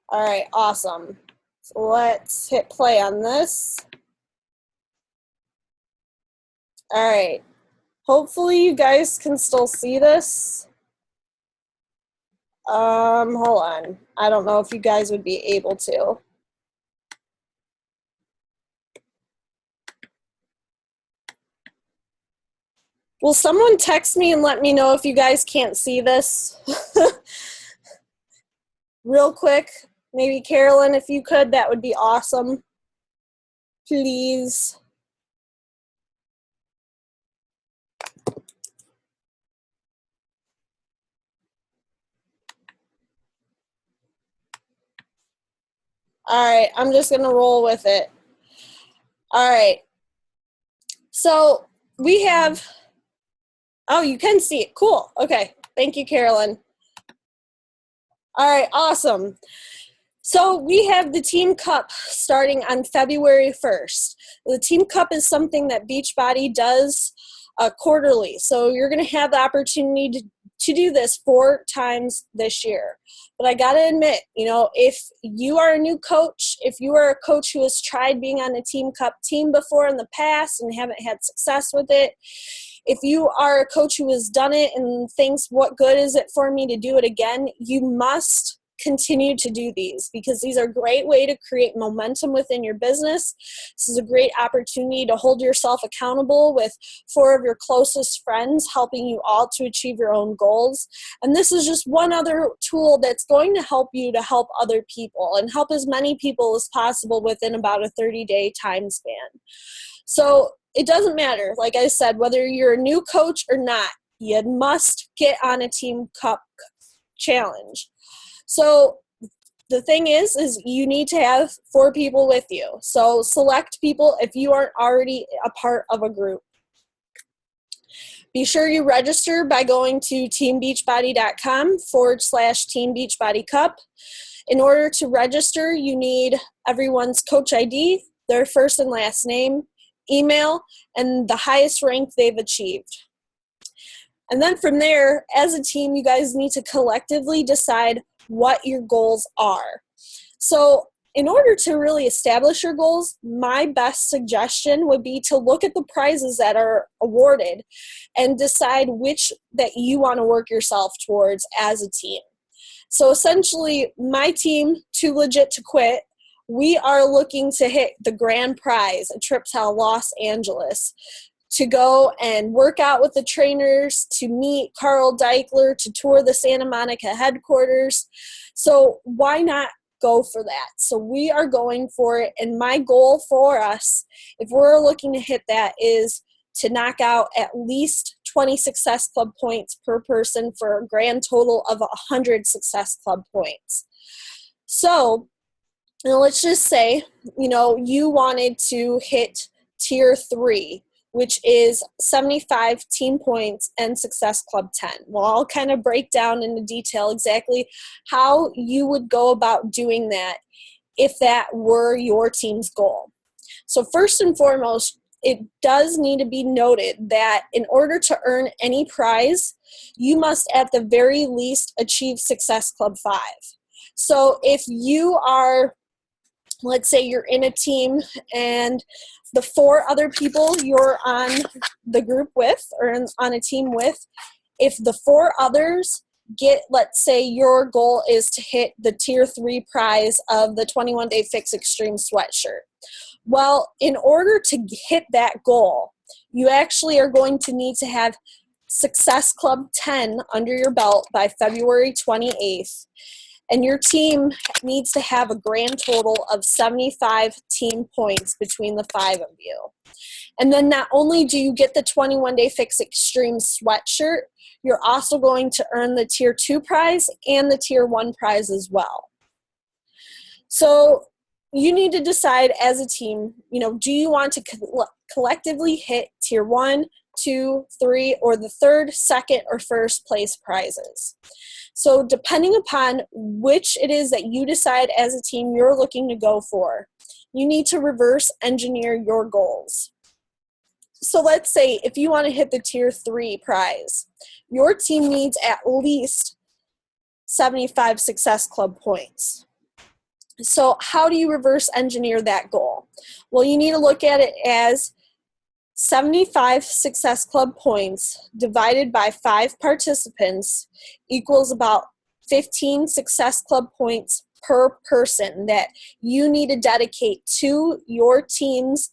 All right, awesome. So let's hit play on this. All right. Hopefully you guys can still see this. Hold on. I don't know if you guys would be able to. Will someone text me and let me know if you guys can't see this? Real quick. Maybe Carolyn, if you could, that would be awesome. Please. All right, I'm just going to roll with it. All right. So we have, oh, you can see it. Cool. Okay. Thank you, Carolyn. All right, awesome. So we have the Team Cup starting on February 1st. The Team Cup is something that Beachbody does quarterly. So you're going to have the opportunity to do this 4 times this year. But I got to admit, if you are a new coach, if you are a coach who has tried being on a Team Cup team before in the past and haven't had success with it, if you are a coach who has done it and thinks, what good is it for me to do it again, you must continue to do these because these are a great way to create momentum within your business. This is a great opportunity to hold yourself accountable with 4 of your closest friends helping you all to achieve your own goals. And this is just one other tool that's going to help you to help other people and help as many people as possible within about a 30-day time span. So it doesn't matter, like I said, whether you're a new coach or not, you must get on a Team Cup challenge. So the thing is you need to have 4 people with you. So select people if you aren't already a part of a group. Be sure you register by going to teambeachbody.com/Team Beachbody Cup. In order to register, you need everyone's coach ID, their first and last name, email, and the highest rank they've achieved. And then from there, as a team, you guys need to collectively decide what your goals are. So in order to really establish your goals, my best suggestion would be to look at the prizes that are awarded and decide which that you want to work yourself towards as a team. So essentially, my team, Too Legit to Quit, we are looking to hit the grand prize, a trip to Los Angeles, to go and work out with the trainers, to meet Carl Deichler, to tour the Santa Monica headquarters. So why not go for that? So we are going for it. And my goal for us, if we're looking to hit that, is to knock out at least 20 Success Club points per person for a grand total of 100 Success Club points. So let's just say, you wanted to hit tier 3, which is 75 team points and Success Club 10. Well, I'll kind of break down into detail exactly how you would go about doing that if that were your team's goal. So first and foremost, it does need to be noted that in order to earn any prize, you must at the very least achieve Success Club 5. So if you are, let's say you're in a team and the 4 other people you're on the group with or on a team with, if the 4 others get, let's say your goal is to hit the tier 3 prize of the 21-day Fix Extreme sweatshirt. Well, in order to hit that goal, you actually are going to need to have Success Club 10 under your belt by February 28th. And your team needs to have a grand total of 75 team points between the 5 of you. And then not only do you get the 21-day Fix Extreme sweatshirt, you're also going to earn the tier 2 prize and the tier 1 prize as well. So you need to decide as a team, do you want to collectively hit tier 1, 2, 3, or the 3rd, 2nd, or 1st place prizes? So depending upon which it is that you decide as a team you're looking to go for, you need to reverse engineer your goals. So let's say if you want to hit the tier 3 prize, your team needs at least 75 Success Club points. So how do you reverse engineer that goal? Well, you need to look at it as 75 Success Club points divided by 5 participants equals about 15 Success Club points per person that you need to dedicate to your team's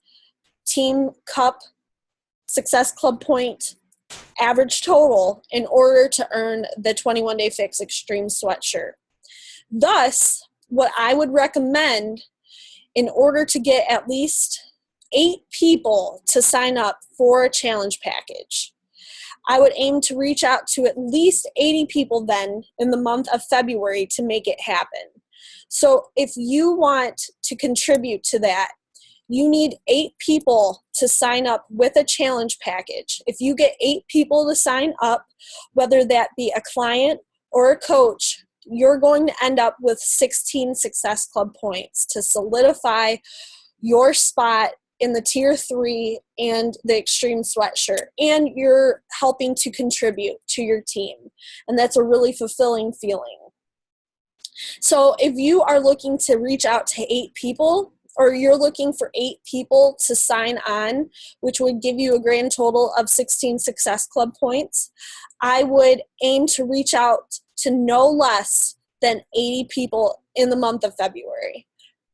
Team Cup Success Club point average total in order to earn the 21 Day Fix Extreme sweatshirt. Thus, what I would recommend in order to get at least 8 people to sign up for a challenge package, I would aim to reach out to at least 80 people then in the month of February to make it happen. So if you want to contribute to that, you need 8 people to sign up with a challenge package. If you get 8 people to sign up, whether that be a client or a coach, you're going to end up with 16 Success Club points to solidify your spot in the tier 3 and the extreme sweatshirt, and you're helping to contribute to your team, and that's a really fulfilling feeling. So if you are looking to reach out to 8 people, or you're looking for 8 people to sign on, which would give you a grand total of 16 Success Club points, I would aim to reach out to no less than 80 people in the month of February.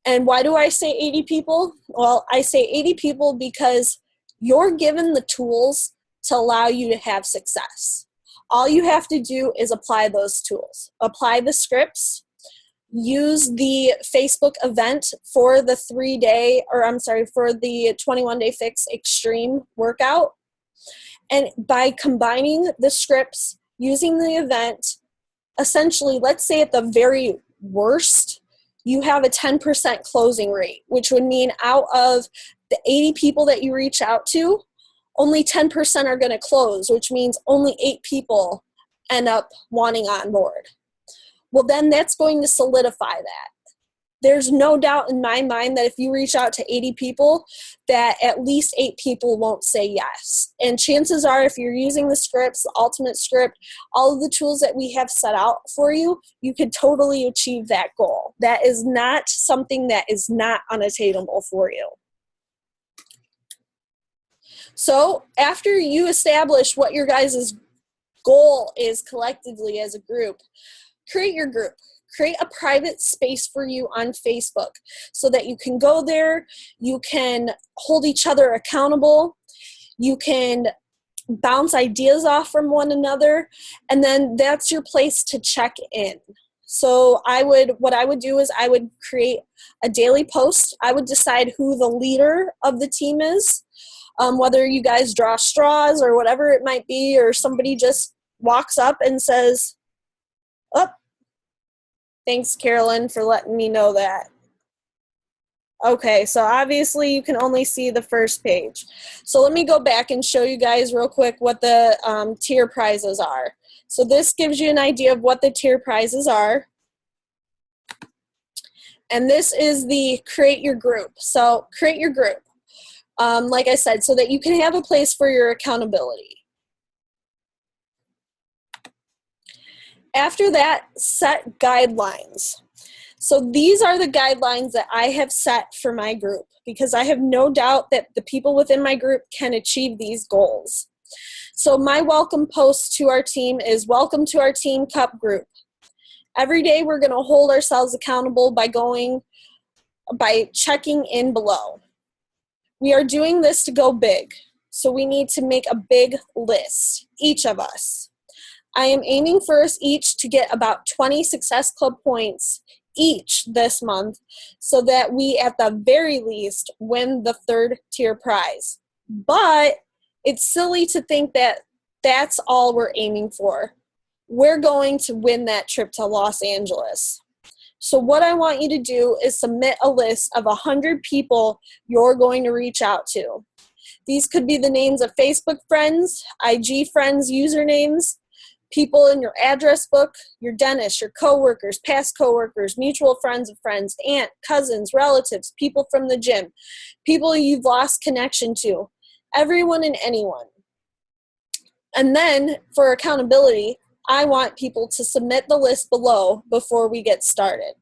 And why do I say 80 people? Well, I say 80 people because you're given the tools to allow you to have success. All you have to do is apply those tools. Apply the scripts, use the Facebook event for the for the 21 Day Fix Extreme workout. And by combining the scripts, using the event, essentially, let's say at the very worst, you have a 10% closing rate, which would mean out of the 80 people that you reach out to, only 10% are going to close, which means only 8 people end up wanting on board. Well, then that's going to solidify that. There's no doubt in my mind that if you reach out to 80 people, that at least 8 people won't say yes. And chances are, if you're using the scripts, the ultimate script, all of the tools that we have set out for you, you could totally achieve that goal. That is not something that is not unattainable for you. So after you establish what your guys' goal is collectively as a group, create your group. Create a private space for you on Facebook so that you can go there, you can hold each other accountable, you can bounce ideas off from one another, and then that's your place to check in. So what I would do is I would create a daily post. I would decide who the leader of the team is, whether you guys draw straws or whatever it might be, or somebody just walks up and says, "Oh, thanks, Carolyn, for letting me know that." Okay, so obviously you can only see the first page. So let me go back and show you guys real quick what the tier prizes are. So this gives you an idea of what the tier prizes are. And this is the create your group. So create your group, like I said, so that you can have a place for your accountability. After that, set guidelines. So these are the guidelines that I have set for my group because I have no doubt that the people within my group can achieve these goals. So my welcome post to our team is welcome to our Team Cup group. Every day we're going to hold ourselves accountable by checking in below. We are doing this to go big. So we need to make a big list, each of us. I am aiming for us each to get about 20 Success Club points each this month so that we, at the very least, win the 3rd tier prize. But it's silly to think that that's all we're aiming for. We're going to win that trip to Los Angeles. So what I want you to do is submit a list of 100 people you're going to reach out to. These could be the names of Facebook friends, IG friends, usernames, people in your address book, your dentist, your coworkers, past coworkers, mutual friends of friends, aunt, cousins, relatives, people from the gym, people you've lost connection to, everyone and anyone. And then for accountability, I want people to submit the list below before we get started.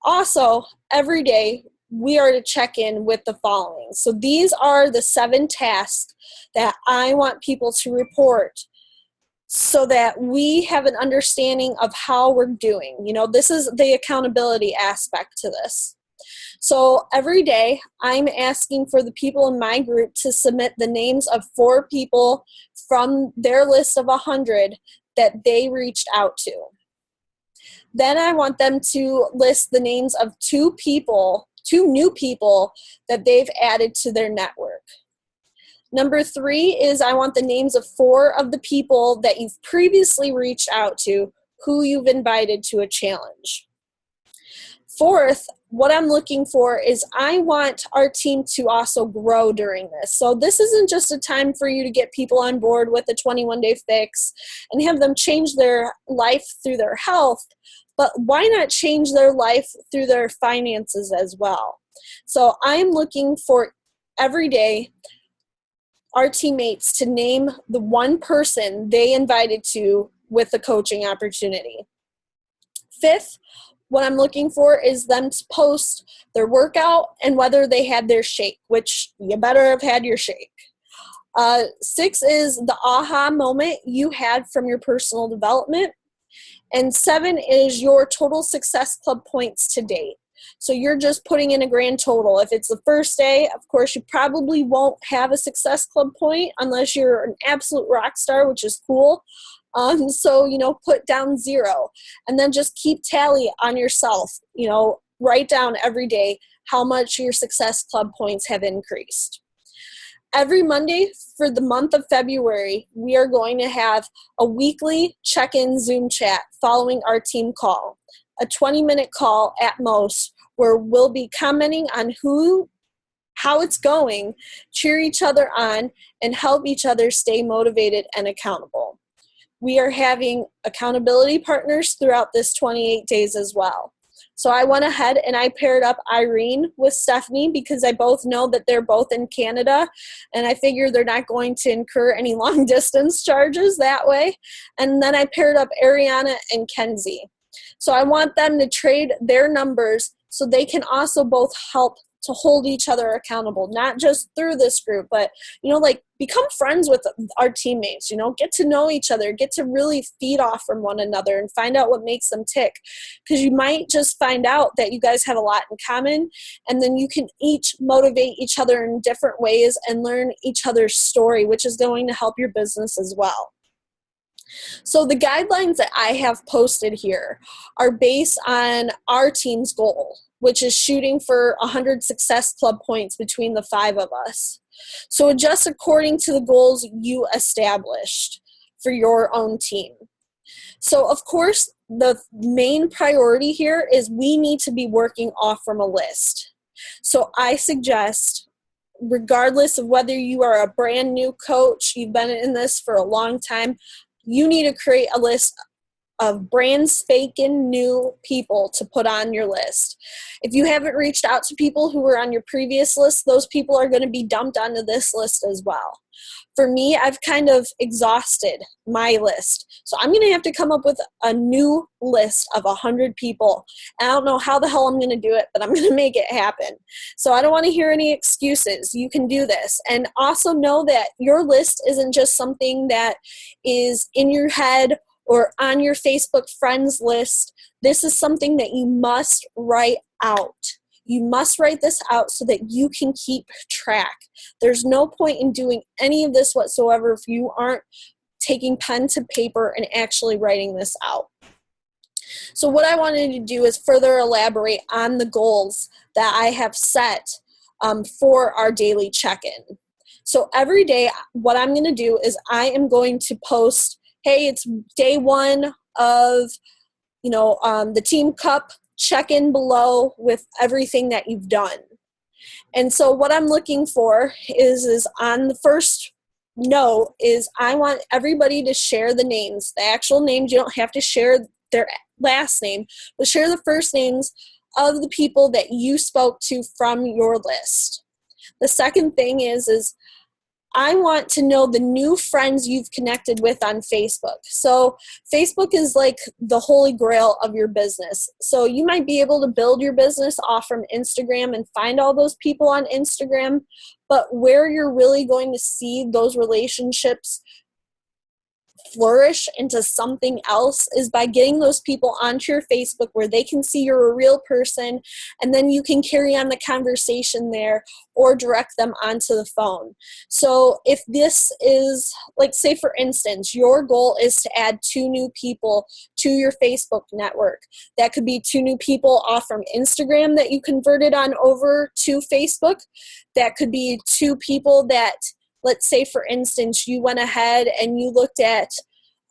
Also, every day we are to check in with the following. So these are the 7 tasks that I want people to report so that we have an understanding of how we're doing. This is the accountability aspect to this. So every day I'm asking for the people in my group to submit the names of 4 people from their list of 100 that they reached out to. Then I want them to list the names of 2 new people that they've added to their network. Number 3 is I want the names of 4 of the people that you've previously reached out to who you've invited to a challenge. Fourth, what I'm looking for is I want our team to also grow during this. So this isn't just a time for you to get people on board with a 21-day fix and have them change their life through their health, but why not change their life through their finances as well? So I'm looking for every day our teammates to name the one person they invited to with a coaching opportunity. Fifth, what I'm looking for is them to post their workout and whether they had their shake, which you better have had your shake. 6 is the aha moment you had from your personal development. And 7 is your total success club points to date. So you're just putting in a grand total. If it's the first day, of course, you probably won't have a success club point unless you're an absolute rock star, which is cool. So, put down 0 and then just keep tally on yourself. Write down every day how much your success club points have increased. Every Monday for the month of February, we are going to have a weekly check-in Zoom chat following our team call, a 20-minute call at most, where we'll be commenting on how it's going, cheer each other on, and help each other stay motivated and accountable. We are having accountability partners throughout this 28 days as well. So I went ahead and I paired up Irene with Stephanie because I both know that they're both in Canada, and I figure they're not going to incur any long distance charges that way. And then I paired up Ariana and Kenzie. So I want them to trade their numbers so they can also both help to hold each other accountable, not just through this group, but, become friends with our teammates, get to know each other, get to really feed off from one another and find out what makes them tick. Because you might just find out that you guys have a lot in common, and then you can each motivate each other in different ways and learn each other's story, which is going to help your business as well. So the guidelines that I have posted here are based on our team's goal, which is shooting for 100 Success Club points between the 5 of us. So adjust according to the goals you established for your own team. So of course, the main priority here is we need to be working off from a list. So I suggest, regardless of whether you are a brand new coach, you've been in this for a long time, you need to create a list of brand spanking new people to put on your list. If you haven't reached out to people who were on your previous list, those people are going to be dumped onto this list as well. For me, I've kind of exhausted my list. So I'm going to have to come up with a new list of 100 people. And I don't know how the hell I'm going to do it, but I'm going to make it happen. So I don't want to hear any excuses. You can do this. And also know that your list isn't just something that is in your head or on your Facebook friends list. This is something that you must write out. You must write this out so that you can keep track. There's no point in doing any of this whatsoever if you aren't taking pen to paper and actually writing this out. So what I wanted to do is further elaborate on the goals that I have set for our daily check-in. So every day, what I'm going to do is I am going to post, hey, it's day 1 of, the Team Cup. Check in below with everything that you've done. And so what I'm looking for is on the first note is I want everybody to share the names, the actual names. You don't have to share their last name, but share the first names of the people that you spoke to from your list. The second thing is I want to know the new friends you've connected with on Facebook. So Facebook is like the holy grail of your business. So you might be able to build your business off from Instagram and find all those people on Instagram, but where you're really going to see those relationships flourish into something else is by getting those people onto your Facebook where they can see you're a real person, and then you can carry on the conversation there or direct them onto the phone. So if this is, like, say for instance, your goal is to add 2 new people to your Facebook network. That could be 2 new people off from Instagram that you converted on over to Facebook. That could be 2 people that, let's say, for instance, you went ahead and you looked at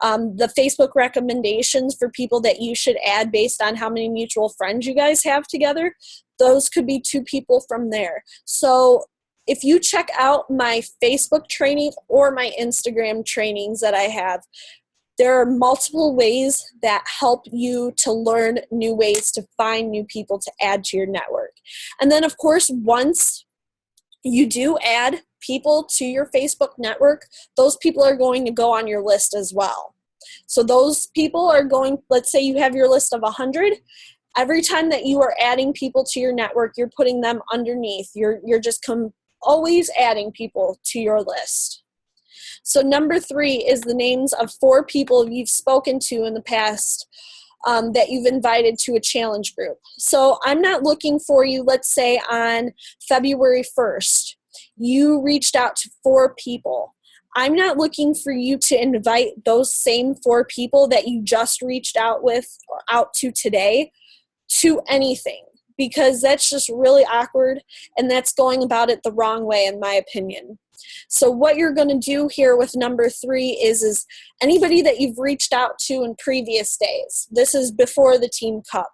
the Facebook recommendations for people that you should add based on how many mutual friends you guys have together. Those could be 2 people from there. So if you check out my Facebook training or my Instagram trainings that I have, there are multiple ways that help you to learn new ways to find new people to add to your network. And then, of course, once you do add people to your Facebook network, those people are going to go on your list as well. So those people are going, let's say you have your list of 100. Every time that you are adding people to your network, you're putting them underneath. You're just always adding people to your list. So number 3 is the names of 4 people you've spoken to in the past that you've invited to a challenge group. So I'm not looking for you, let's say on February 1st, you reached out to 4 people. I'm not looking for you to invite those same 4 people that you just reached out to today to anything, because that's just really awkward and that's going about it the wrong way, in my opinion. So what you're going to do here with number 3 is anybody that you've reached out to in previous days. This is before the Team Cup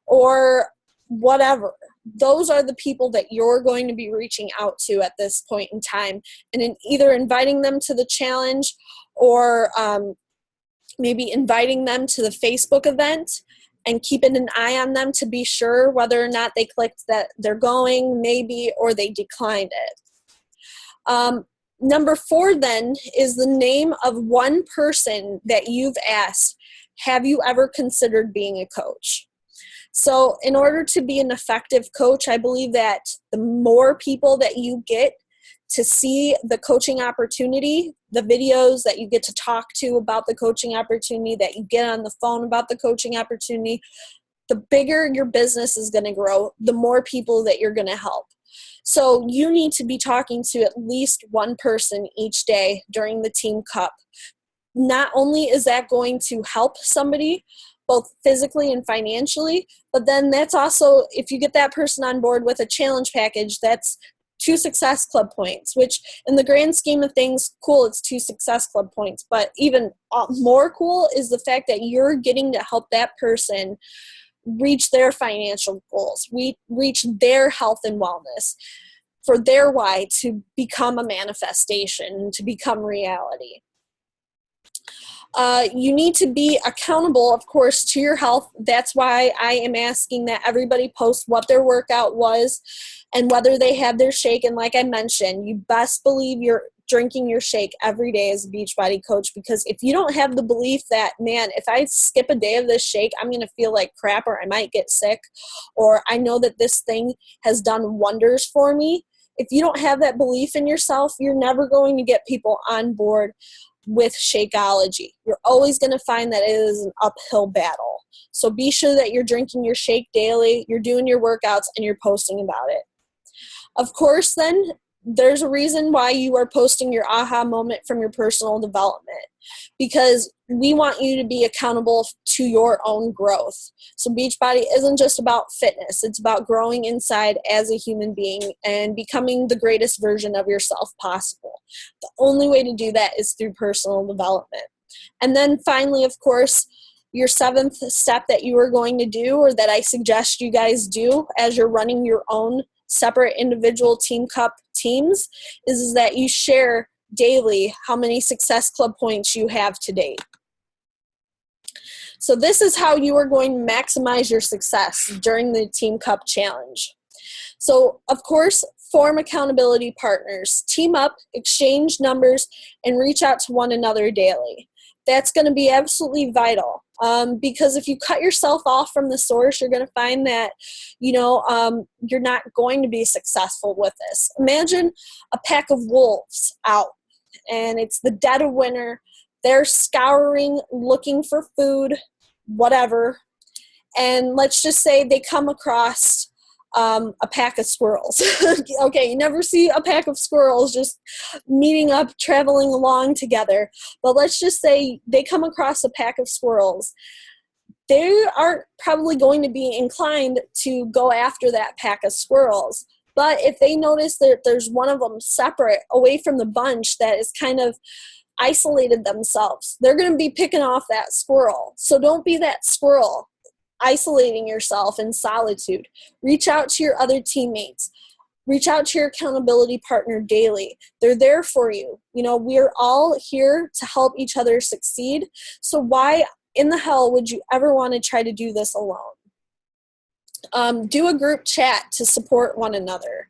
or whatever. Those are the people that you're going to be reaching out to at this point in time, and in either inviting them to the challenge or maybe inviting them to the Facebook event and keeping an eye on them to be sure whether or not they clicked that they're going, maybe, or they declined it. Number 4 then is the name of one person that you've asked, have you ever considered being a coach? So in order to be an effective coach, I believe that the more people that you get to see the coaching opportunity, the videos that you get to talk to about the coaching opportunity, that you get on the phone about the coaching opportunity, the bigger your business is going to grow, the more people that you're going to help. So you need to be talking to at least one person each day during the Team Cup. Not only is that going to help somebody, both physically and financially, but then that's also, if you get that person on board with a challenge package, that's 2 Success Club points, which in the grand scheme of things, cool, it's 2 Success Club points. But even more cool is the fact that you're getting to help that person reach their financial goals, reach their health and wellness, for their why to become a manifestation, to become reality. You need to be accountable, of course, to your health. That's why I am asking that everybody post what their workout was and whether they had their shake. And like I mentioned, you best believe you're drinking your shake every day as a Beachbody coach, because if you don't have the belief that, man, if I skip a day of this shake, I'm going to feel like crap, or I might get sick, or I know that this thing has done wonders for me. If you don't have that belief in yourself, you're never going to get people on board with Shakeology. You're always going to find that it is an uphill battle. So be sure that you're drinking your shake daily, you're doing your workouts, and you're posting about it. Of course, then, there's a reason why you are posting your aha moment from your personal development, because we want you to be accountable to your own growth. So Beachbody isn't just about fitness. It's about growing inside as a human being and becoming the greatest version of yourself possible. The only way to do that is through personal development. And then finally, of course, your 7th step that you are going to do, or that I suggest you guys do as you're running your own separate individual Team Cup teams, is that you share daily how many Success Club points you have to date. So this is how you are going to maximize your success during the Team Cup challenge. So of course, form accountability partners, team up, exchange numbers, and reach out to one another daily. That's going to be absolutely vital, because if you cut yourself off from the source, you're going to find that, you're not going to be successful with this. Imagine a pack of wolves out, and it's the dead of winter. They're scouring, looking for food, whatever. And let's just say they come across a pack of squirrels. Okay, you never see a pack of squirrels just meeting up, traveling along together. But let's just say they come across a pack of squirrels. They aren't probably going to be inclined to go after that pack of squirrels. But if they notice that there's one of them separate away from the bunch that is kind of isolated themselves, they're going to be picking off that squirrel. So don't be that squirrel isolating yourself in solitude. Reach out to your other teammates. Reach out to your accountability partner daily. They're there for you. We're all here to help each other succeed. So why in the hell would you ever want to try to do this alone? Do a group chat to support one another.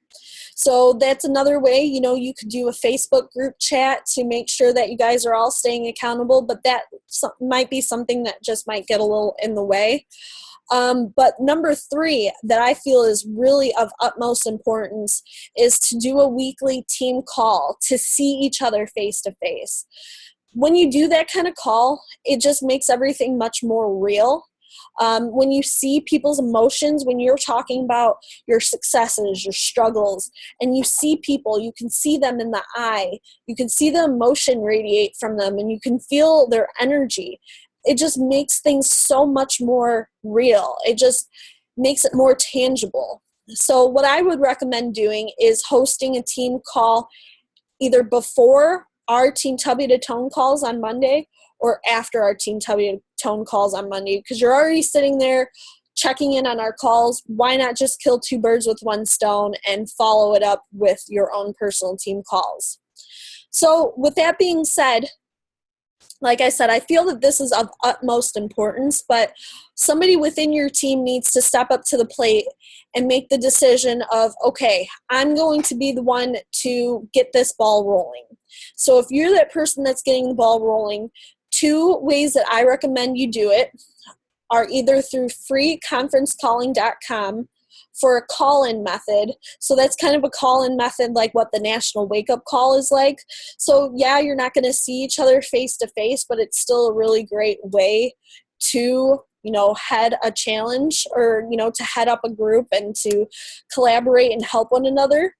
So that's another way, you could do a Facebook group chat to make sure that you guys are all staying accountable, but that might be something that just might get a little in the way. But number 3 that I feel is really of utmost importance is to do a weekly team call to see each other face to face. When you do that kind of call, it just makes everything much more real. When you see people's emotions, when you're talking about your successes, your struggles, and you see people, you can see them in the eye, you can see the emotion radiate from them, and you can feel their energy. It just makes things so much more real. It just makes it more tangible. So what I would recommend doing is hosting a team call either before our Team Tubby to Tone calls on Monday or after our Team Tubby to Tone calls on Monday, because you're already sitting there checking in on our calls. Why not just kill 2 birds with 1 stone and follow it up with your own personal team calls? So with that being said, like I said, I feel that this is of utmost importance, but somebody within your team needs to step up to the plate and make the decision of, okay, I'm going to be the one to get this ball rolling. So if you're that person that's getting the ball rolling, 2 ways that I recommend you do it are either through freeconferencecalling.com for a call-in method. So that's kind of a call-in method like what the National Wake-Up Call is like. So yeah, you're not going to see each other face-to-face, but it's still a really great way to, head a challenge or, to head up a group and to collaborate and help one another.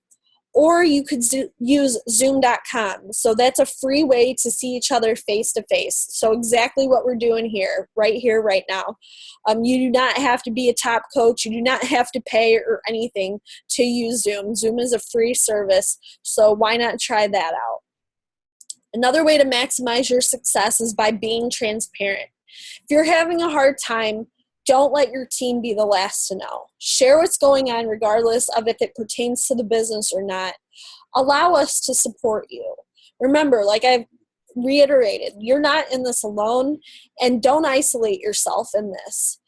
Or you could use zoom.com. So that's a free way to see each other face to face. So exactly what we're doing here, right now. You do not have to be a top coach. You do not have to pay or anything to use Zoom. Zoom is a free service. So why not try that out? Another way to maximize your success is by being transparent. If you're having a hard time, don't let your team be the last to know. Share what's going on regardless of if it pertains to the business or not. Allow us to support you. Remember, like I've reiterated, you're not in this alone, and don't isolate yourself in this.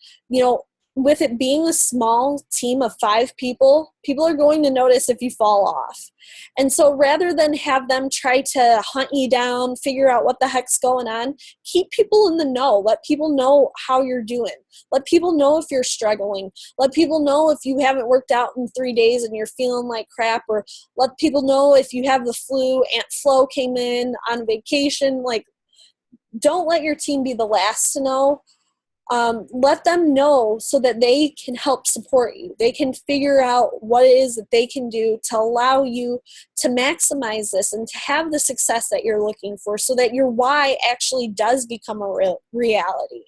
With it being a small team of 5 people, people are going to notice if you fall off. And so rather than have them try to hunt you down, figure out what the heck's going on, keep people in the know. Let people know how you're doing. Let people know if you're struggling. Let people know if you haven't worked out in 3 days and you're feeling like crap, or let people know if you have the flu. Aunt Flo came in on vacation. Don't let your team be the last to know. Let them know so that they can help support you. They can figure out what it is that they can do to allow you to maximize this and to have the success that you're looking for, so that your why actually does become a reality.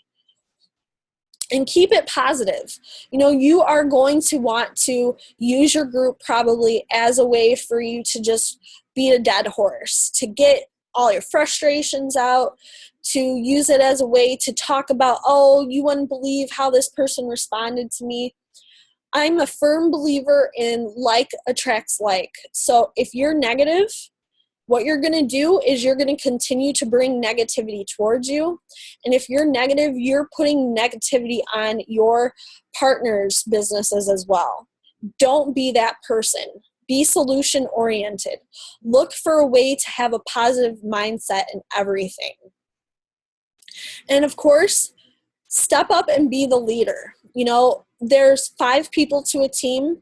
And keep it positive. You are going to want to use your group probably as a way for you to just beat a dead horse, to get all your frustrations out, to use it as a way to talk about, oh, you wouldn't believe how this person responded to me. I'm a firm believer in like attracts like. So if you're negative, what you're going to do is you're going to continue to bring negativity towards you. And if you're negative, you're putting negativity on your partner's businesses as well. Don't be that person. Be solution oriented. Look for a way to have a positive mindset in everything. And of course, step up and be the leader. There's 5 people to a team,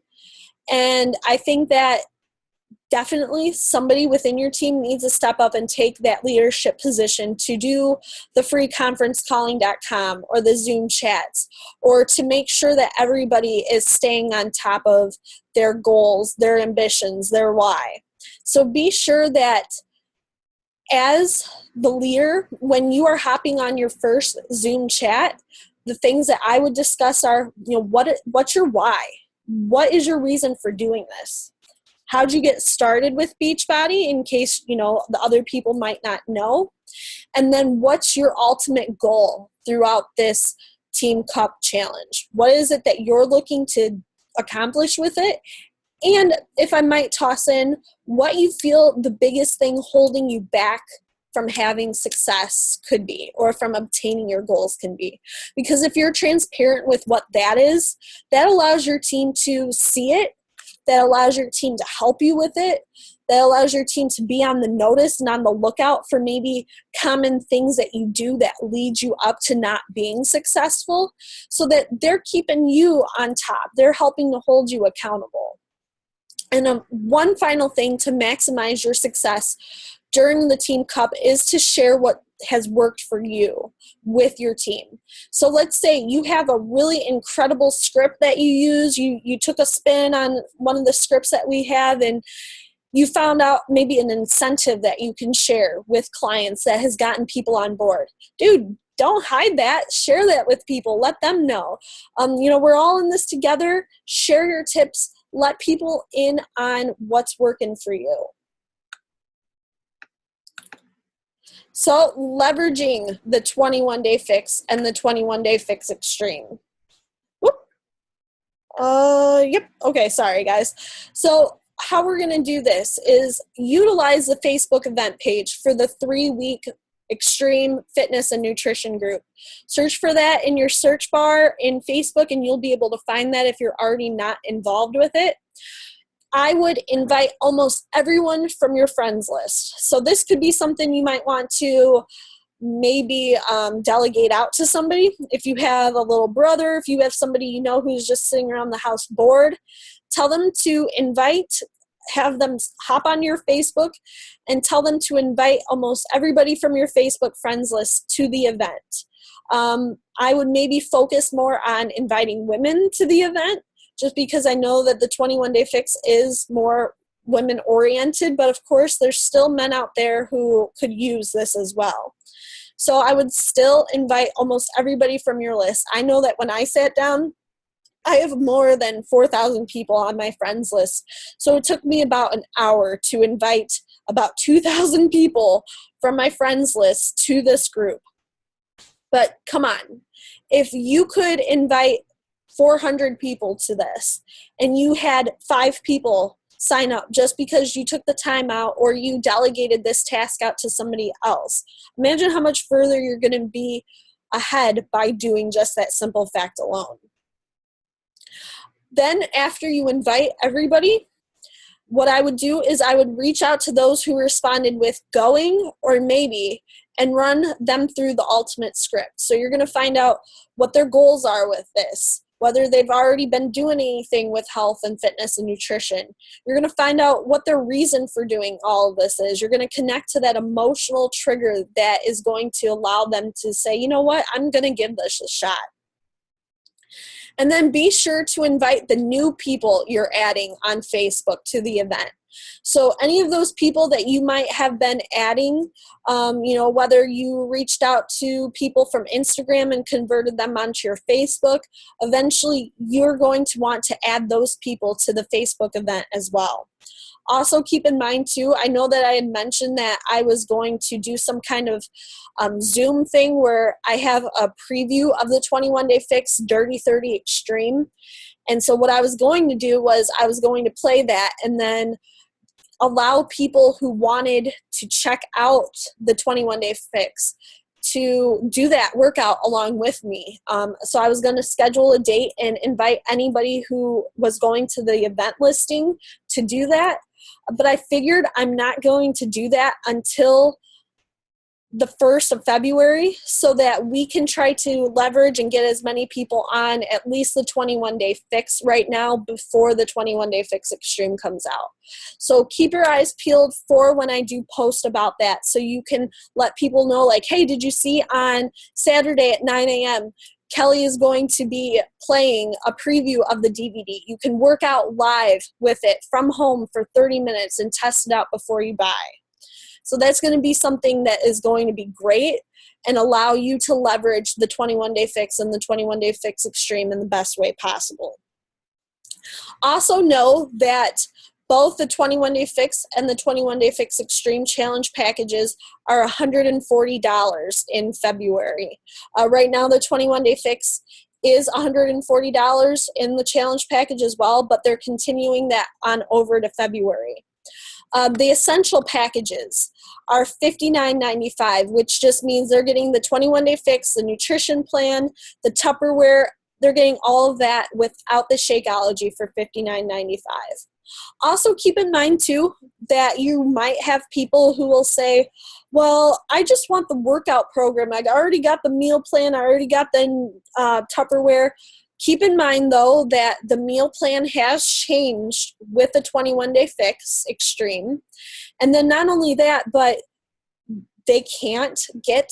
and I think that definitely somebody within your team needs to step up and take that leadership position to do the free conferencecalling.com or the Zoom chats, or to make sure that everybody is staying on top of their goals, their ambitions, their why. So be sure that as the leader, when you are hopping on your first Zoom chat, the things that I would discuss are, what's your why? What is your reason for doing this? How'd you get started with Beachbody, in case, the other people might not know? And then what's your ultimate goal throughout this Team Cup challenge? What is it that you're looking to accomplish with it? And if I might toss in, what you feel the biggest thing holding you back from having success could be, or from obtaining your goals can be. Because if you're transparent with what that is, that allows your team to see it, that allows your team to help you with it, that allows your team to be on the notice and on the lookout for maybe common things that you do that lead you up to not being successful, so that they're keeping you on top. They're helping to hold you accountable. And one final thing to maximize your success during the Team Cup is to share what has worked for you with your team. So let's say you have a really incredible script that you use. You took a spin on one of the scripts that we have, and you found out maybe an incentive that you can share with clients that has gotten people on board. Dude, don't hide that. Share that with people. Let them know. We're all in this together. Share your tips. Let people in on what's working for you. So leveraging the 21-day fix and the 21-day fix extreme. Yep. Okay, sorry guys. So how we're going to do this is utilize the Facebook event page for the 3-week extreme fitness and nutrition group. Search for that in your search bar in Facebook, and you'll be able to find that if you're already not involved with it. I would invite almost everyone from your friends list. So this could be something you might want to maybe delegate out to somebody. If you have a little brother, if you have somebody who's just sitting around the house bored, tell them to have them hop on your Facebook and tell them to invite almost everybody from your Facebook friends list to the event. I would maybe focus more on inviting women to the event, just because I know that the 21-day fix is more women oriented, but of course there's still men out there who could use this as well. So I would still invite almost everybody from your list. I know that when I sat down, I have more than 4,000 people on my friends list. So it took me about an hour to invite about 2,000 people from my friends list to this group. But come on, if you could invite 400 people to this, and you had 5 people sign up just because you took the time out or you delegated this task out to somebody else. Imagine how much further you're going to be ahead by doing just that simple fact alone. Then after you invite everybody, what I would do is I would reach out to those who responded with going or maybe, and run them through the ultimate script. So you're going to find out what their goals are with this, whether they've already been doing anything with health and fitness and nutrition. You're going to find out what their reason for doing all of this is. You're going to connect to that emotional trigger that is going to allow them to say, you know what, I'm going to give this a shot. And then be sure to invite the new people you're adding on Facebook to the event. So any of those people that you might have been adding, whether you reached out to people from Instagram and converted them onto your Facebook, eventually you're going to want to add those people to the Facebook event as well. Also keep in mind too, I know that I had mentioned that I was going to do some kind of Zoom thing where I have a preview of the 21-day fix Dirty 30 Extreme. And so what I was going to do was I was going to play that and then allow people who wanted to check out the 21-day fix to do that workout along with me. So I was going to schedule a date and invite anybody who was going to the event listing to do that. But I figured I'm not going to do that until the 1st of February so that we can try to leverage and get as many people on at least the 21-day fix right now before the 21-day fix extreme comes out. So keep your eyes peeled for when I do post about that so you can let people know, like, hey, did you see on Saturday at 9 a.m. Kelly is going to be playing a preview of the DVD. You can work out live with it from home for 30 minutes and test it out before you buy. So that's going to be something that is going to be great and allow you to leverage the 21-day fix and the 21-day fix extreme in the best way possible. Also know that both the 21-day fix and the 21-day fix extreme challenge packages are $140 in February. Right now, the 21-day fix is $140 in the challenge package as well, but they're continuing that on over to February. The essential packages are $59.95, which just means they're getting the 21-day fix, the nutrition plan, the Tupperware. They're getting all of that without the Shakeology for $59.95. Also, keep in mind, too, that you might have people who will say, well, I just want the workout program. I already got the meal plan. I already got the Tupperware. Keep in mind, though, that the meal plan has changed with the 21-day fix extreme. And then not only that, but they can't get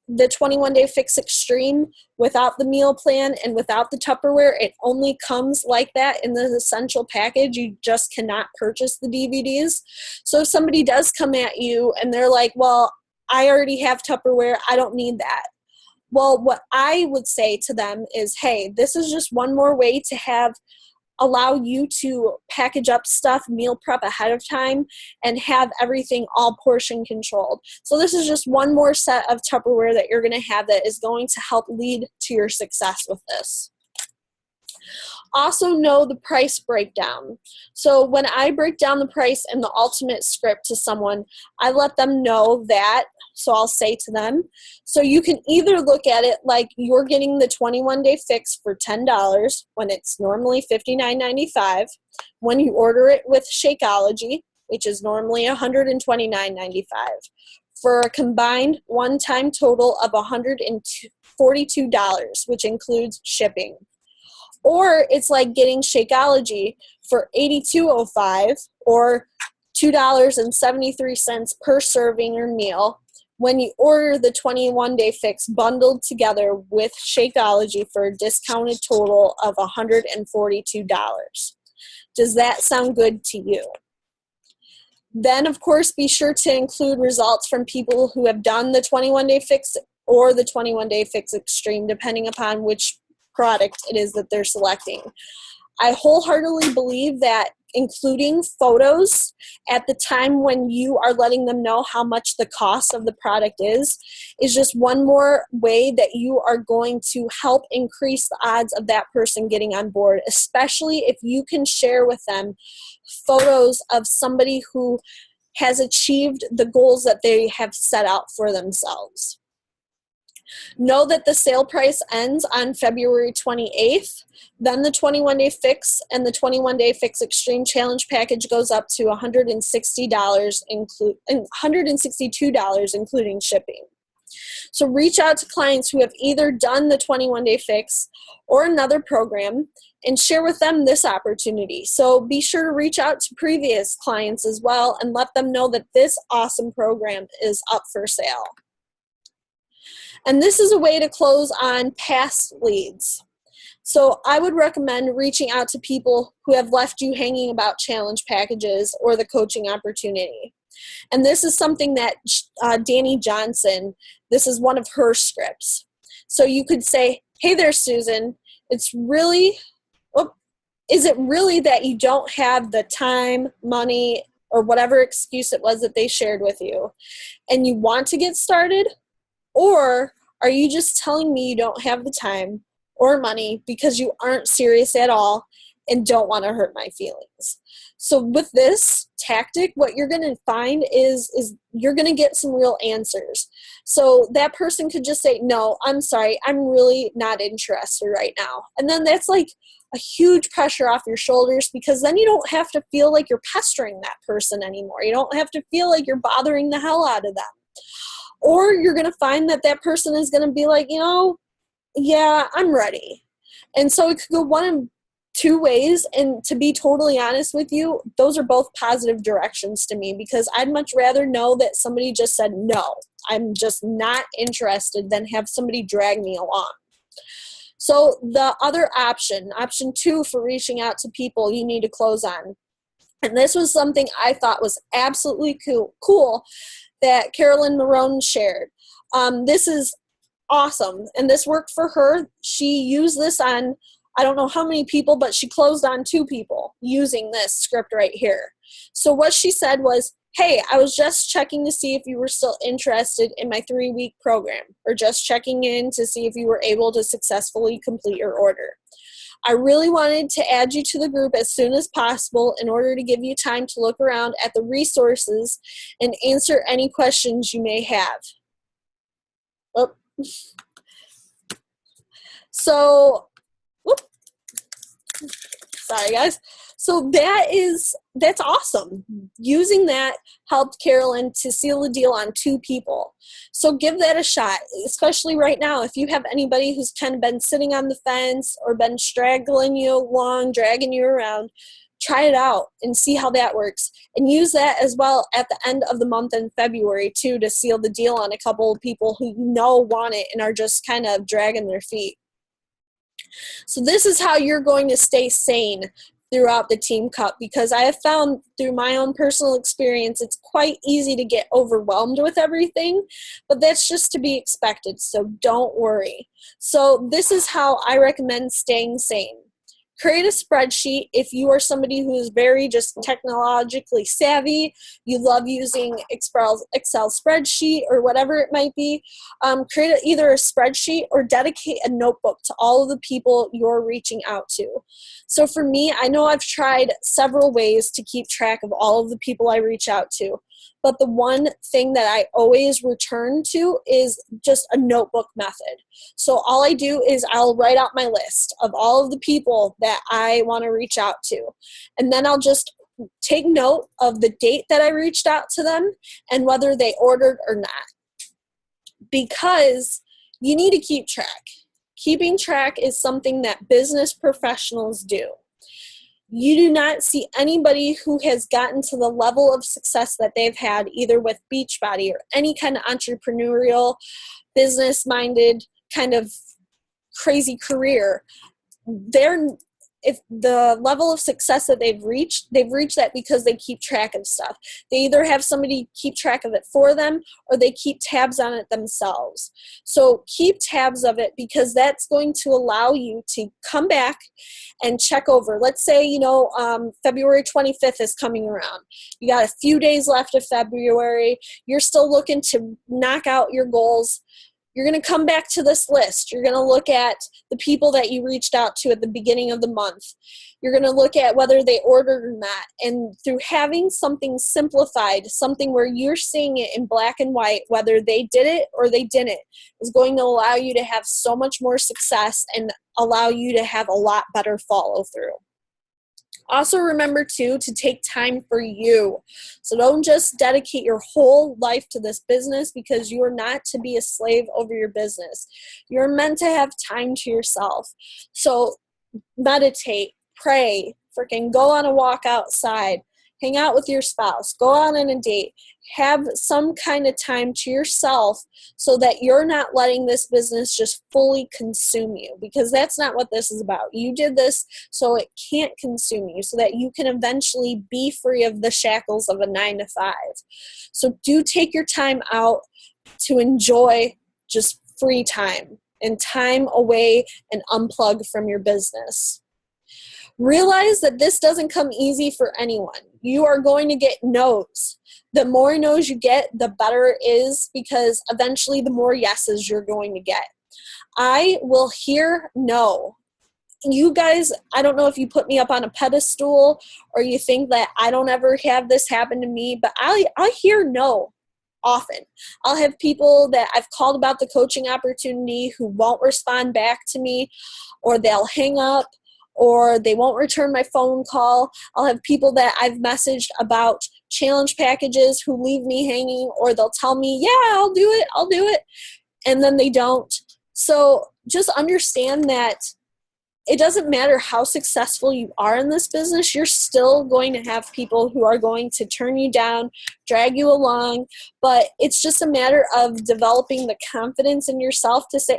the 21-day fix extreme without the meal plan and without the Tupperware. It only comes like that in the essential package. You just cannot purchase the DVDs. So if somebody does come at you and they're like, well, I already have Tupperware, I don't need that. Well, what I would say to them is, hey, this is just one more way to allow you to package up stuff, meal prep ahead of time, and have everything all portion controlled. So this is just one more set of Tupperware that you're going to have that is going to help lead to your success with this. Also know the price breakdown. So when I break down the price and the ultimate script to someone, I let them know that. So I'll say to them, so you can either look at it like you're getting the 21-day fix for $10 when it's normally $59.95. When you order it with Shakeology, which is normally $129.95, for a combined one-time total of $142, which includes shipping. Or it's like getting Shakeology for $82.05 or $2.73 per serving or meal when you order the 21-day fix bundled together with Shakeology for a discounted total of $142. Does that sound good to you? Then, of course, be sure to include results from people who have done the 21-day fix or the 21-day fix extreme, depending upon which product it is that they're selecting. I wholeheartedly believe that including photos at the time when you are letting them know how much the cost of the product is just one more way that you are going to help increase the odds of that person getting on board, especially if you can share with them photos of somebody who has achieved the goals that they have set out for themselves. Know that the sale price ends on February 28th. Then the 21-day fix and the 21-day fix extreme challenge package goes up to $162, including shipping. So reach out to clients who have either done the 21-day fix or another program and share with them this opportunity. So be sure to reach out to previous clients as well and let them know that this awesome program is up for sale. And this is a way to close on past leads. So I would recommend reaching out to people who have left you hanging about challenge packages or the coaching opportunity. And this is something that Danny Johnson, this is one of her scripts. So you could say, hey there, Susan, is it really that you don't have the time, money, or whatever excuse it was that they shared with you, and you want to get started? Or are you just telling me you don't have the time or money because you aren't serious at all and don't want to hurt my feelings? So with this tactic, what you're going to find is you're going to get some real answers. So that person could just say, no, I'm sorry, I'm really not interested right now. And then that's like a huge pressure off your shoulders, because then you don't have to feel like you're pestering that person anymore. You don't have to feel like you're bothering the hell out of them. Or you're going to find that that person is going to be like, yeah, I'm ready. And so it could go one of two ways. And to be totally honest with you, those are both positive directions to me, because I'd much rather know that somebody just said, no, I'm just not interested, than have somebody drag me along. So the other option 2 for reaching out to people you need to close on. And this was something I thought was absolutely cool that Carolyn Marone shared. This is awesome. And this worked for her. She used this on, I don't know how many people, but she closed on 2 people using this script right here. So what she said was, hey, I was just checking to see if you were still interested in my 3-week program, or just checking in to see if you were able to successfully complete your order. I really wanted to add you to the group as soon as possible in order to give you time to look around at the resources and answer any questions you may have. Oh. So, sorry guys. So that's awesome. Using that helped Carolyn to seal the deal on 2 people. So give that a shot, especially right now. If you have anybody who's kind of been sitting on the fence or been straggling you along, dragging you around, try it out and see how that works. And use that as well at the end of the month in February too, to seal the deal on a couple of people who want it and are just kind of dragging their feet. So this is how you're going to stay sane throughout the Team Cup, because I have found through my own personal experience, it's quite easy to get overwhelmed with everything, but that's just to be expected, so don't worry. So this is how I recommend staying sane. Create a spreadsheet if you are somebody who is very just technologically savvy, you love using Excel spreadsheet or whatever it might be. Create either a spreadsheet or dedicate a notebook to all of the people you're reaching out to. So for me, I know I've tried several ways to keep track of all of the people I reach out to, but the one thing that I always return to is just a notebook method. So all I do is I'll write out my list of all of the people that I want to reach out to. And then I'll just take note of the date that I reached out to them and whether they ordered or not. Because you need to keep track. Keeping track is something that business professionals do. You do not see anybody who has gotten to the level of success that they've had either with Beachbody or any kind of entrepreneurial, business-minded kind of crazy career. If the level of success that they've reached that because they keep track of stuff. They either have somebody keep track of it for them or they keep tabs on it themselves. So keep tabs of it, because that's going to allow you to come back and check over. Let's say, February 25th is coming around. You got a few days left of February. You're still looking to knock out your goals. You're going to come back to this list. You're going to look at the people that you reached out to at the beginning of the month. You're going to look at whether they ordered or not. And through having something simplified, something where you're seeing it in black and white, whether they did it or they didn't, is going to allow you to have so much more success and allow you to have a lot better follow through. Also remember too to take time for you. So don't just dedicate your whole life to this business, because you are not to be a slave over your business. You're meant to have time to yourself. So meditate, pray, freaking go on a walk outside, hang out with your spouse, go out on a date, have some kind of time to yourself so that you're not letting this business just fully consume you, because that's not what this is about. You did this so it can't consume you, so that you can eventually be free of the shackles of a 9-to-5. So do take your time out to enjoy just free time and time away and unplug from your business. Realize that this doesn't come easy for anyone. You are going to get no's. The more no's you get, the better it is, because eventually the more yeses you're going to get. I will hear no you guys, I don't know if you put me up on a pedestal or you think that I don't ever have this happen to me, but I hear no often. I'll have people that I've called about the coaching opportunity who won't respond back to me, or they'll hang up, or they won't return my phone call. I'll have people that I've messaged about challenge packages who leave me hanging, or they'll tell me, yeah, I'll do it, and then they don't. So just understand that it doesn't matter how successful you are in this business, you're still going to have people who are going to turn you down, drag you along, but it's just a matter of developing the confidence in yourself to say,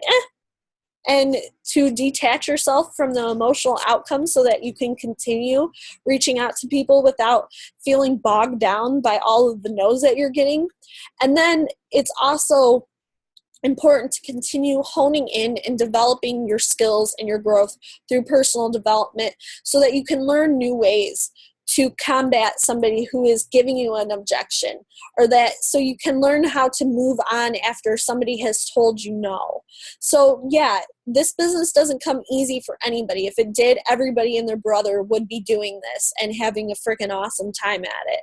and to detach yourself from the emotional outcome so that you can continue reaching out to people without feeling bogged down by all of the no's that you're getting. And then it's also important to continue honing in and developing your skills and your growth through personal development so that you can learn new ways to combat somebody who is giving you an objection, or that so you can learn how to move on after somebody has told you no. So yeah, this business doesn't come easy for anybody. If it did, everybody and their brother would be doing this and having a freaking awesome time at it.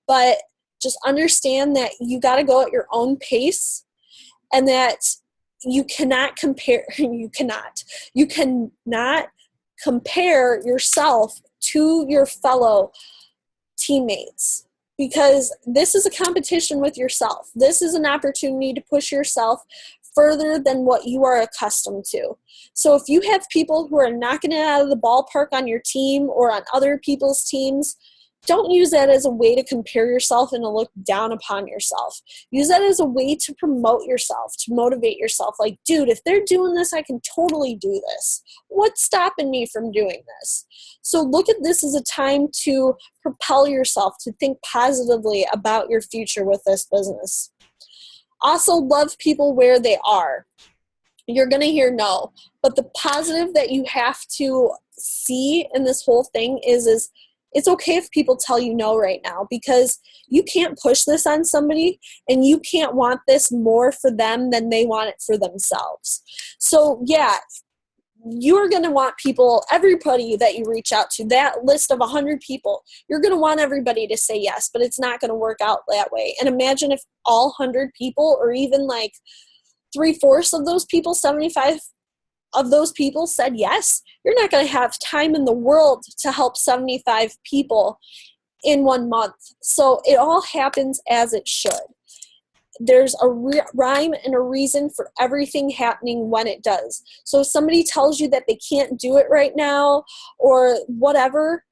But just understand that you got to go at your own pace, and that you cannot compare yourself to your fellow teammates, because this is a competition with yourself. This is an opportunity to push yourself further than what you are accustomed to. So if you have people who are knocking it out of the ballpark on your team or on other people's teams, don't use that as a way to compare yourself and to look down upon yourself. Use that as a way to promote yourself, to motivate yourself. Like, dude, if they're doing this, I can totally do this. What's stopping me from doing this? So look at this as a time to propel yourself, to think positively about your future with this business. Also, love people where they are. You're going to hear no, but the positive that you have to see in this whole thing is it's okay if people tell you no right now, because you can't push this on somebody and you can't want this more for them than they want it for themselves. So yeah, you're going to want people, everybody that you reach out to, that list of 100 people, you're going to want everybody to say yes, but it's not going to work out that way. And imagine if all 100 people, or even like 3/4 of those people, 75 of those people said yes. You're not going to have time in the world to help 75 people in 1 month. So it all happens as it should. There's a rhyme and a reason for everything happening when it does. So if somebody tells you that they can't do it right now or whatever,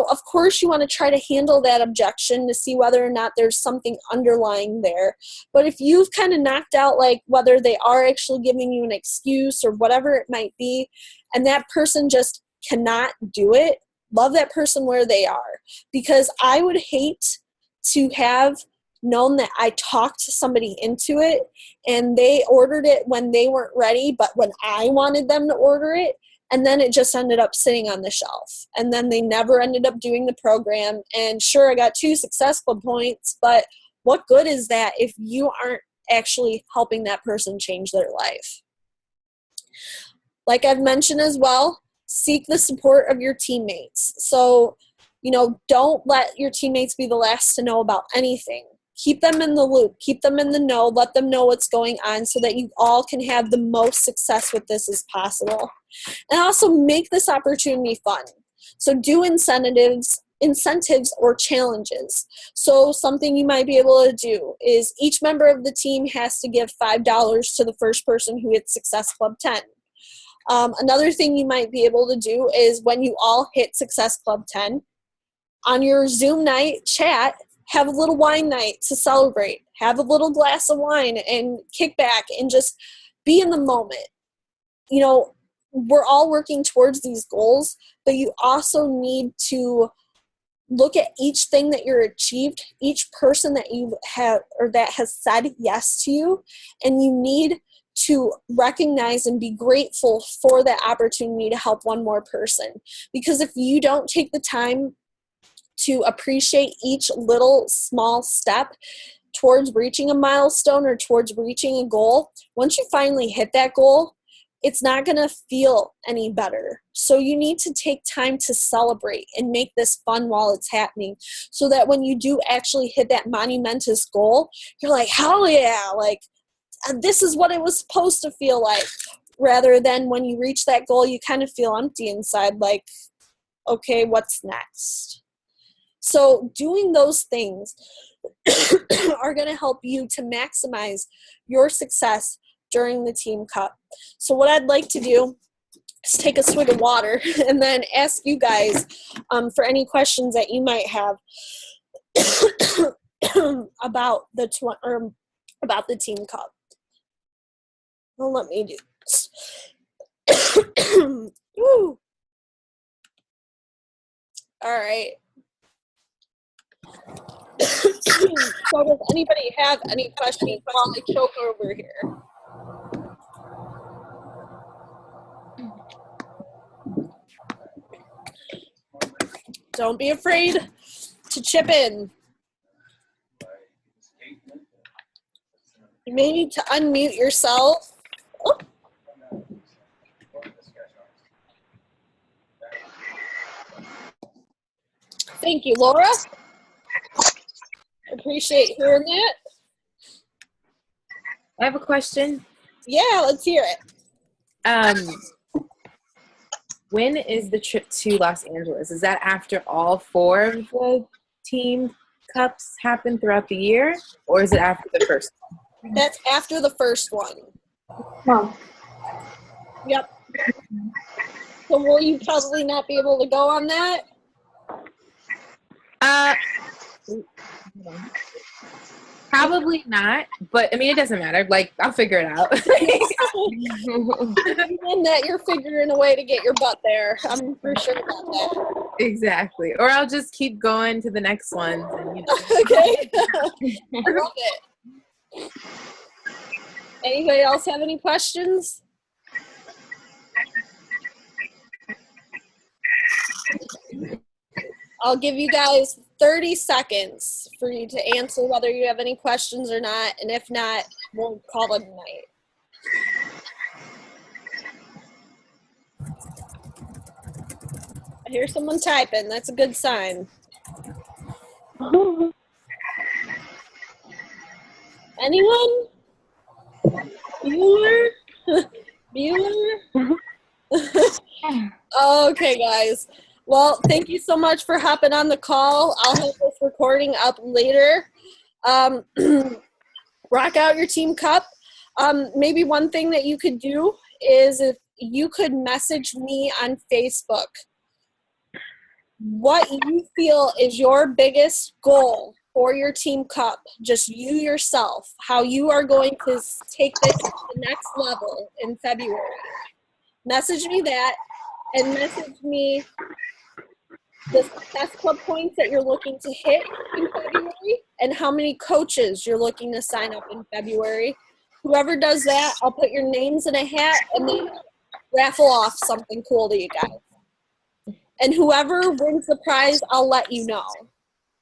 of course you want to try to handle that objection to see whether or not there's something underlying there. But if you've kind of knocked out like whether they are actually giving you an excuse or whatever it might be, and that person just cannot do it, love that person where they are. Because I would hate to have known that I talked somebody into it and they ordered it when they weren't ready, but when I wanted them to order it, and then it just ended up sitting on the shelf. And then they never ended up doing the program. And sure, I got 2 Success Club points, but what good is that if you aren't actually helping that person change their life? Like I've mentioned as well, seek the support of your teammates. So, don't let your teammates be the last to know about anything. Keep them in the loop. Keep them in the know. Let them know what's going on so that you all can have the most success with this as possible. And also make this opportunity fun. So do incentives or challenges. So something you might be able to do is each member of the team has to give $5 to the first person who hits Success Club 10. Another thing you might be able to do is when you all hit Success Club 10, on your Zoom night chat, have a little wine night to celebrate. Have a little glass of wine and kick back and just be in the moment. We're all working towards these goals, but you also need to look at each thing that you're achieved, each person that you have or that has said yes to you, and you need to recognize and be grateful for that opportunity to help one more person. Because if you don't take the time to appreciate each little small step towards reaching a milestone or towards reaching a goal, once you finally hit that goal, it's not going to feel any better. So you need to take time to celebrate and make this fun while it's happening, so that when you do actually hit that monumentous goal, you're like, hell yeah, like this is what it was supposed to feel like, rather than when you reach that goal, you kind of feel empty inside, like, okay, what's next? So doing those things are going to help you to maximize your success during the Team Cup. So what I'd like to do is take a swig of water and then ask you guys for any questions that you might have about the Team Cup. Well, let me do this. Woo. All right. So does anybody have any questions while I choke over here? Don't be afraid to chip in. You may need to unmute yourself. Oh. Thank you, Laura. Appreciate hearing that. I have a question. Yeah, let's hear it. When is the trip to Los Angeles? Is that after all 4 of the Team Cups happen throughout the year, or is it after the first one? That's after the first one. Oh. Yep. So will you probably not be able to go on that? Probably not, but I mean, it doesn't matter. Like, I'll figure it out. And that you're figuring a way to get your butt there. I'm for sure about that. Exactly. Or I'll just keep going to the next one. And, you know. Okay. I love it. Anybody else have any questions? I'll give you guys 30 seconds for you to answer whether you have any questions or not, and if not, we'll call it a night. I hear someone typing. That's a good sign. Anyone? Bueller? Bueller? Okay, guys. Well, thank you so much for hopping on the call. I'll have this recording up later. Rock out your Team Cup. Maybe one thing that you could do is if you could message me on Facebook what you feel is your biggest goal for your Team Cup, just you yourself, how you are going to take this to the next level in February. Message me that, and message me the success club points that you're looking to hit in February and how many coaches you're looking to sign up in February. Whoever does that, I'll put your names in a hat and then raffle off something cool to you guys. And whoever wins the prize, I'll let you know.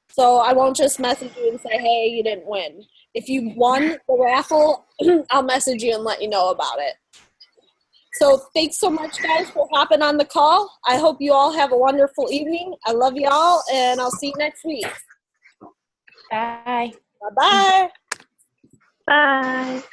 So I won't just message you and say, hey, you didn't win. If you won the raffle, I'll message you and let you know about it. So thanks so much, guys, for hopping on the call. I hope you all have a wonderful evening. I love you all, and I'll see you next week. Bye. Bye-bye. Bye.